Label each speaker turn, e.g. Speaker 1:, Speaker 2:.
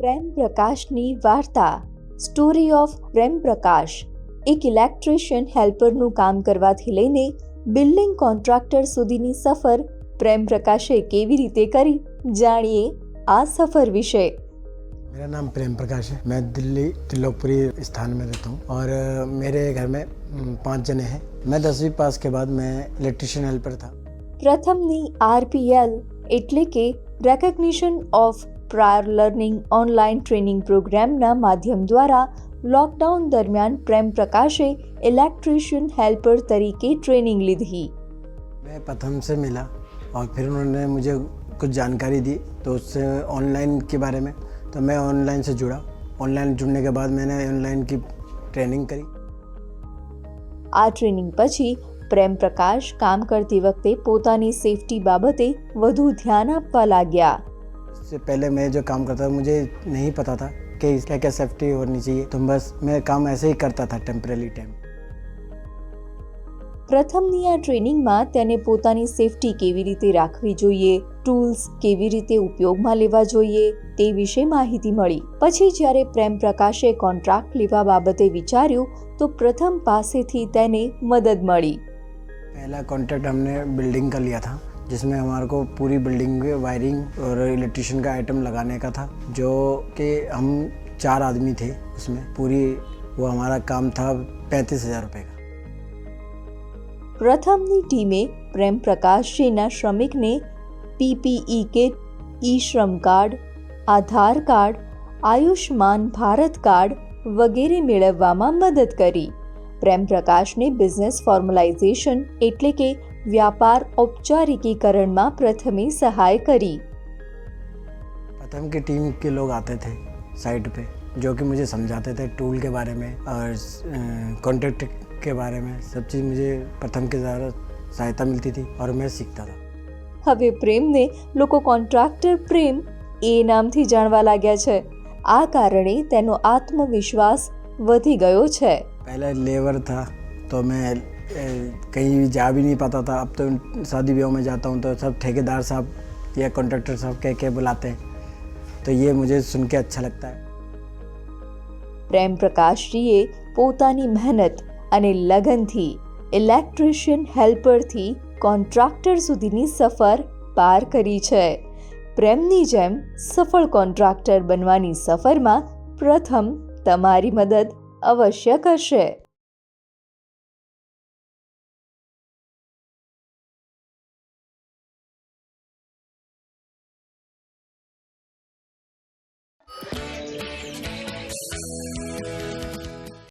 Speaker 1: પ્રેમ પ્રકાશની વાર્તા story of પ્રેમ પ્રકાશ એક ઇલેક્ટ્રિશિયન હેલ્પરનું કામ કરવાથી લઈને બિલ્ડિંગ કોન્ટ્રાક્ટર સુધીની સફર પ્રેમ પ્રકાશે કેવી રીતે કરી જાણીએ આ સફર વિશે।
Speaker 2: मेरा नाम प्रेम प्रकाश है। मैं दिल्ली त्रिलोकपुरी स्थान में रहता हूँ और मेरे घर में 5 जने हैं। मैं 10वीं पास के बाद मैं इलेक्ट्रिशियन हेल्पर था।
Speaker 1: પ્રથમની RPL એટલે કે recognition of prior learning online training પ્રોગ્રામના માધ્યમ દ્વારા લોકડાઉન દરમિયાન પ્રેમ પ્રકાશે ઇલેક્ટ્રિશિયન हेल्पर तरीके ट्रेनिंग ली थी।
Speaker 2: मैं प्रथम से मिला और फिर उन्होंने मुझे कुछ जानकारी दी तो उससे ऑनलाइन के बारे में, तो मैं ऑनलाइन से जुड़ा। ऑनलाइन जुड़ने के बाद मैंने ऑनलाइन की ट्रेनिंग करी।
Speaker 1: આ ટ્રેનિંગ પછી પ્રેમ પ્રકાશ કામ કરતી વખતે પોતાની સેફટી બાબતે વધુ ध्यान આપવા लाग्या।
Speaker 2: इससे पहले मैं जो काम करता था मुझे नहीं पता था कि क्या क्या सेफ्टी होनी चाहिए, तो बस मैं काम ऐसे ही करता था टेम्परेरी टाइम।
Speaker 1: પ્રથમની આ ટ્રેનિંગમાં તેને પોતાની સેફટી કેવી રીતે રાખવી જોઈએ, ટૂલ્સ કેવી રીતે ઉપયોગમાં લેવા જોઈએ તે વિશે માહિતી મળી। પછી જ્યારે પ્રેમ પ્રકાશે કોન્ટ્રાક્ટ લેવા બાબતે વિચાર્યું તો પ્રથમ પાસેથી તેને મદદ મળી।
Speaker 2: पहला कॉन्ट्रैक्ट हमने बिल्डिंग का लिया था, जिसमें हमारे को पूरी बिल्डिंग में वायरिंग और इलेक्ट्रिशियन का आइटम लगाने का था, जो कि हम 4 आदमी थे उसमें। पूरी वो हमारा काम था 35,000 रुपये का।
Speaker 1: પ્રથમની ટીમે પ્રેમ પ્રકાશજીના શ્રમિકને PPE કિટ, ઈ શ્રમ કાર્ડ, આધાર કાર્ડ, આયુષ્માન ભારત કાર્ડ વગેરે મેળવવામાં મદદ કરી। પ્રેમ પ્રકાશને બિઝનેસ ફોર્મલાઇઝેશન એટલે કે વ્યાપાર ઔપચારિકીકરણમાં પ્રથમે સહાય કરી।
Speaker 2: प्रथम की टीम के लोग आते थे साइट पे, जो कि मुझे समझाते थे टूल के बारे में और कॉन्ट्रैक्ट के बारे में। सब चीज़ मुझे प्रथम के द्वारा सहायता मिलती थी और मैं सीखता था।
Speaker 1: હવે પ્રેમને લોકો કોન્ટ્રાક્ટર પ્રેમ એ નામથી જાણવા लाग्યા છે। આ કારણે તેનો આત્મવિશ્વાસ વધી ગયો છે।
Speaker 2: पहले लेबर था तो मैं कहीं भी जा भी नहीं पाता था। अब तो शादी ब्याह में जाता हूँ तो सब ठेकेदार साहब या कॉन्ट्रैक्टर साहब कह के बुलाते हैं, तो ये मुझे सुन के अच्छा लगता है।
Speaker 1: પ્રેમ પ્રકાશજીએ પોતાની મહેનત અને લગનથી ઇલેક્ટ્રિશિયન હેલ્પરથી કોન્ટ્રાક્ટર સુધીની સફર પાર કરી છે। પ્રેમની જેમ સફળ કોન્ટ્રાક્ટર બનવાની સફરમાં પ્રથમ તમારી મદદ અવશ્ય કરશે।